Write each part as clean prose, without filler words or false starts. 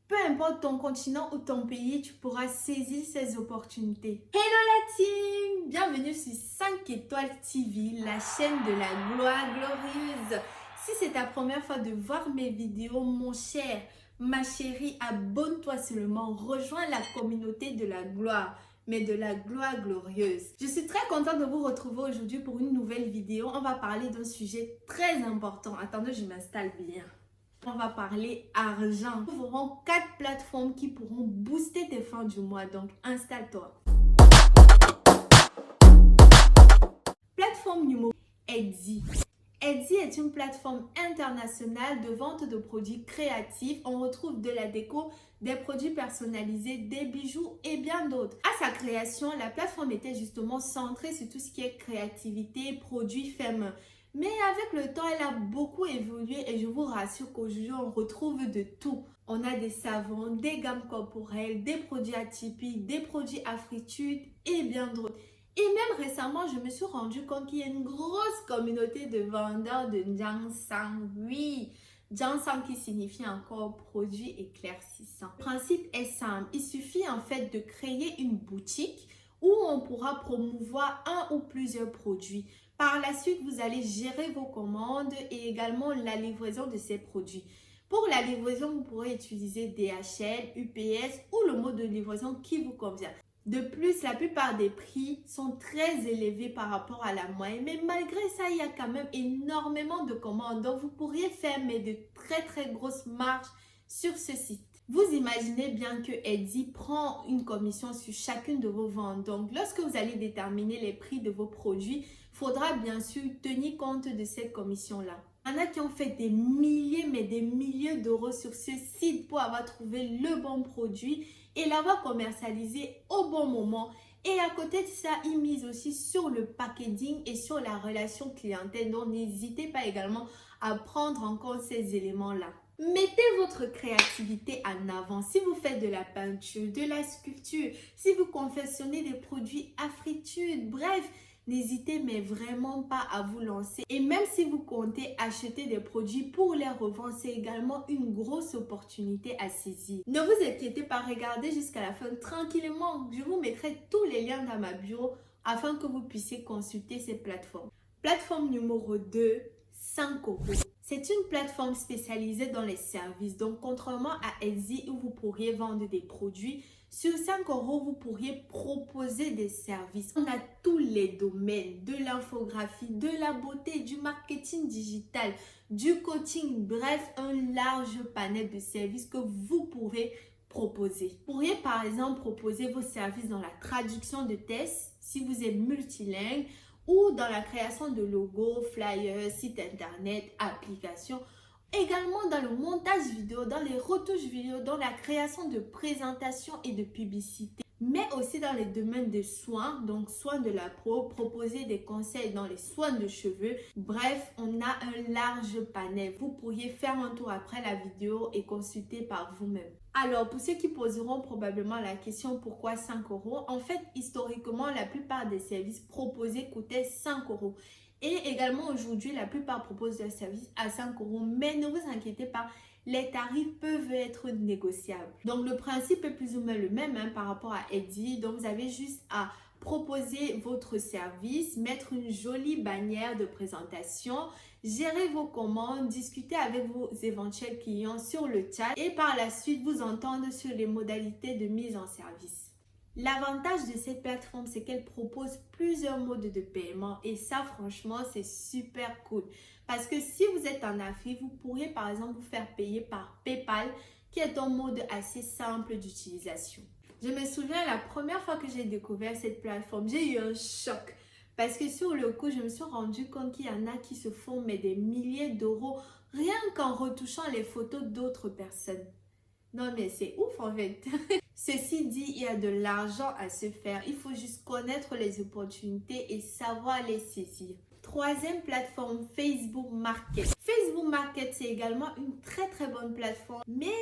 Peu importe ton continent ou ton pays, tu pourras saisir ces opportunités. Hello la team! Bienvenue sur 5 étoiles TV, la chaîne de la gloire glorieuse. Si c'est ta première fois de voir mes vidéos, mon cher, ma chérie, abonne-toi seulement. Rejoins la communauté de la gloire, mais de la gloire glorieuse. Je suis très contente de vous retrouver aujourd'hui pour une nouvelle vidéo. On va parler d'un sujet très important. Attendez, je m'installe bien. On va parler argent. Nous aurons 4 plateformes qui pourront booster tes fins du mois. Donc, installe-toi. Plateforme numéro 1, Etsy. Etsy est une plateforme internationale de vente de produits créatifs. On retrouve de la déco, des produits personnalisés, des bijoux et bien d'autres. À sa création, la plateforme était justement centrée sur tout ce qui est créativité, produits faits main. Mais avec le temps, elle a beaucoup évolué et je vous rassure qu'aujourd'hui, on retrouve de tout. On a des savons, des gammes corporelles, des produits atypiques, des produits afritudes et bien d'autres. Et même récemment, je me suis rendu compte qu'il y a une grosse communauté de vendeurs de Jiansang. Oui, Jiansang qui signifie encore produit éclaircissant. Le principe est simple. Il suffit en fait de créer une boutique où on pourra promouvoir un ou plusieurs produits. Par la suite, vous allez gérer vos commandes et également la livraison de ces produits. Pour la livraison, vous pourrez utiliser DHL, UPS ou le mode de livraison qui vous convient. De plus, la plupart des prix sont très élevés par rapport à la moyenne. Mais malgré ça, il y a quand même énormément de commandes. Donc, vous pourriez faire de très grosses marges sur ce site. Vous imaginez bien que Etsy prend une commission sur chacune de vos ventes. Donc, lorsque vous allez déterminer les prix de vos produits, il faudra bien sûr tenir compte de cette commission-là. Il y en a qui ont fait des milliers, mais des milliers d'euros sur ce site pour avoir trouvé le bon produit et l'avoir commercialisé au bon moment. Et à côté de ça, ils misent aussi sur le packaging et sur la relation clientèle. Donc, n'hésitez pas également à prendre en compte ces éléments-là. Mettez votre créativité en avant. Si vous faites de la peinture, de la sculpture, si vous confectionnez des produits afritudes, bref, n'hésitez mais vraiment pas à vous lancer. Et même si vous comptez acheter des produits pour les revendre, c'est également une grosse opportunité à saisir. Ne vous inquiétez pas, regardez jusqu'à la fin tranquillement. Je vous mettrai tous les liens dans ma bio afin que vous puissiez consulter ces plateformes. Plateforme numéro 2, 5 euros. C'est une plateforme spécialisée dans les services. Donc, contrairement à Etsy où vous pourriez vendre des produits, sur 5 euros, vous pourriez proposer des services. On a tous les domaines, de l'infographie, de la beauté, du marketing digital, du coaching, bref, un large panel de services que vous pourrez proposer. Vous pourriez par exemple proposer vos services dans la traduction de textes si vous êtes multilingue, ou dans la création de logos, flyers, sites internet, applications. Également dans le montage vidéo, dans les retouches vidéo, dans la création de présentations et de publicités. Mais aussi dans les domaines de soins, donc soins de la peau, proposer des conseils dans les soins de cheveux. Bref, on a un large panel. Vous pourriez faire un tour après la vidéo et consulter par vous-même. Alors, pour ceux qui poseront probablement la question pourquoi 5 euros, en fait, historiquement, la plupart des services proposés coûtaient 5 euros. Et également, aujourd'hui, la plupart proposent des services à 5 euros. Mais ne vous inquiétez pas, les tarifs peuvent être négociables. Donc, le principe est plus ou moins le même par rapport à Etsy. Donc, vous avez juste à proposer votre service, mettre une jolie bannière de présentation, gérer vos commandes, discuter avec vos éventuels clients sur le chat et par la suite vous entendre sur les modalités de mise en service. L'avantage de cette plateforme, c'est qu'elle propose plusieurs modes de paiement et ça, franchement, c'est super cool. Parce que si vous êtes en Afrique, vous pourriez par exemple vous faire payer par PayPal, qui est un mode assez simple d'utilisation. Je me souviens la première fois que j'ai découvert cette plateforme, j'ai eu un choc. Parce que sur le coup, je me suis rendu compte qu'il y en a qui se font des milliers d'euros rien qu'en retouchant les photos d'autres personnes. Non mais c'est ouf en fait. Ceci dit, il y a de l'argent à se faire. Il faut juste connaître les opportunités et savoir les saisir. Troisième plateforme, Facebook Market. Facebook Market, c'est également une très bonne plateforme, mais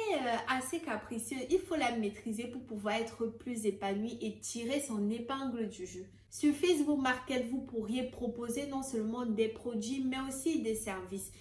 assez capricieuse. Il faut la maîtriser pour pouvoir être plus épanoui et tirer son épingle du jeu. Sur Facebook Market, vous pourriez proposer non seulement des produits, mais aussi des services.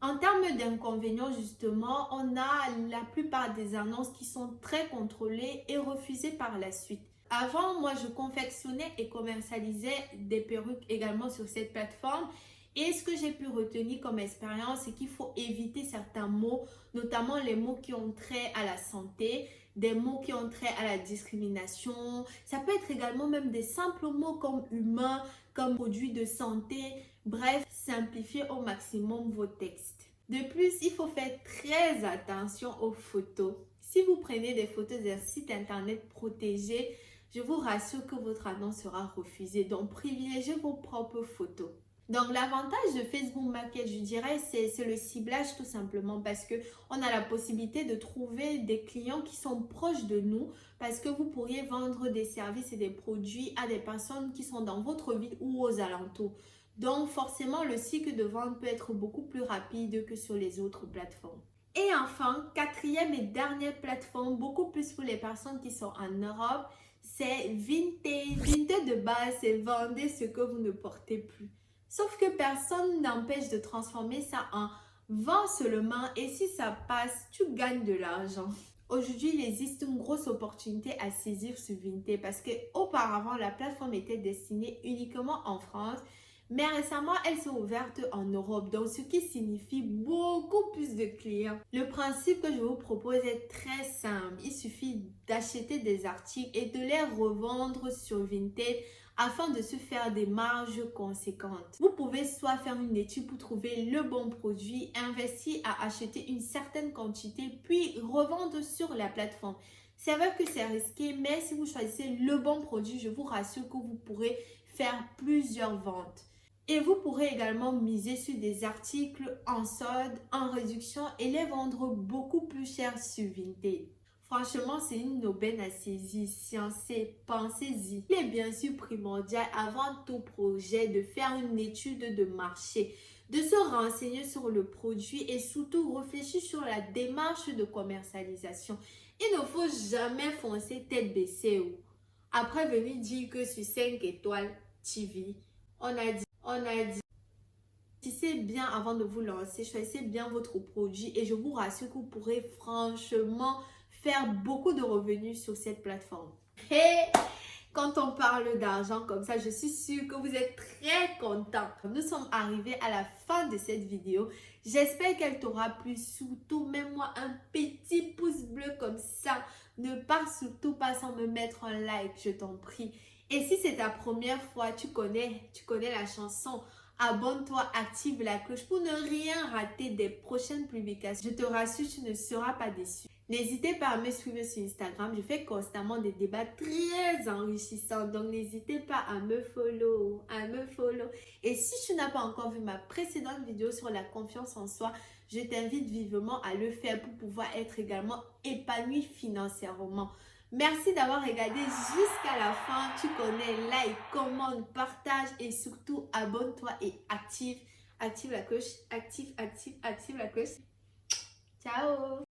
En termes d'inconvénients, justement, on a la plupart des annonces qui sont très contrôlées et refusées par la suite. Avant, moi, je confectionnais et commercialisais des perruques également sur cette plateforme. Et ce que j'ai pu retenir comme expérience, c'est qu'il faut éviter certains mots, notamment les mots qui ont trait à la santé, des mots qui ont trait à la discrimination. Ça peut être également même des simples mots comme humain, comme produit de santé. Bref, simplifiez au maximum vos textes. De plus, il faut faire très attention aux photos. Si vous prenez des photos d'un site internet protégé, je vous rassure que votre annonce sera refusée. Donc, privilégiez vos propres photos. Donc, l'avantage de Facebook Market, je dirais, c'est le ciblage tout simplement parce qu'on a la possibilité de trouver des clients qui sont proches de nous parce que vous pourriez vendre des services et des produits à des personnes qui sont dans votre ville ou aux alentours. Donc, forcément, le cycle de vente peut être beaucoup plus rapide que sur les autres plateformes. Et enfin, quatrième et dernière plateforme, beaucoup plus pour les personnes qui sont en Europe, c'est Vinted. Vinted de base, c'est vendez ce que vous ne portez plus. Sauf que personne n'empêche de transformer ça en vends seulement et si ça passe, tu gagnes de l'argent. Aujourd'hui, il existe une grosse opportunité à saisir sur Vinted parce qu'auparavant, la plateforme était destinée uniquement en France. Mais récemment, elle s'est ouverte en Europe, donc ce qui signifie beaucoup plus de clients. Le principe que je vous propose est très simple. Il suffit d'acheter des articles et de les revendre sur Vinted afin de se faire des marges conséquentes. Vous pouvez soit faire une étude pour trouver le bon produit, investir à acheter une certaine quantité, puis revendre sur la plateforme. C'est vrai que c'est risqué, mais si vous choisissez le bon produit, je vous rassure que vous pourrez faire plusieurs ventes. Et vous pourrez également miser sur des articles en solde, en réduction et les vendre beaucoup plus cher sur Vinted. Franchement, c'est une aubaine à saisir. Pensez-y. Il est bien sûr primordial avant tout projet de faire une étude de marché, de se renseigner sur le produit et surtout réfléchir sur la démarche de commercialisation. Il ne faut jamais foncer tête baissée. Après venir dire que sur 5 étoiles TV, on a dit, choisissez bien avant de vous lancer, choisissez bien votre produit et je vous rassure que vous pourrez franchement faire beaucoup de revenus sur cette plateforme. Et quand on parle d'argent comme ça, je suis sûre que vous êtes très contents. Nous sommes arrivés à la fin de cette vidéo. J'espère qu'elle t'aura plu. Surtout, mets-moi un petit pouce bleu comme ça. Ne pars surtout pas sans me mettre un like, je t'en prie. Et si c'est ta première fois, tu connais la chanson. Abonne-toi, active la cloche pour ne rien rater des prochaines publications. Je te rassure, tu ne seras pas déçu. N'hésitez pas à me suivre sur Instagram. Je fais constamment des débats très enrichissants. Donc, n'hésitez pas à me follow. Et si tu n'as pas encore vu ma précédente vidéo sur la confiance en soi, je t'invite vivement à le faire pour pouvoir être également épanoui financièrement. Merci d'avoir regardé jusqu'à la fin. Tu connais, like, commente, partage et surtout abonne-toi et active la cloche. Active la cloche. Ciao!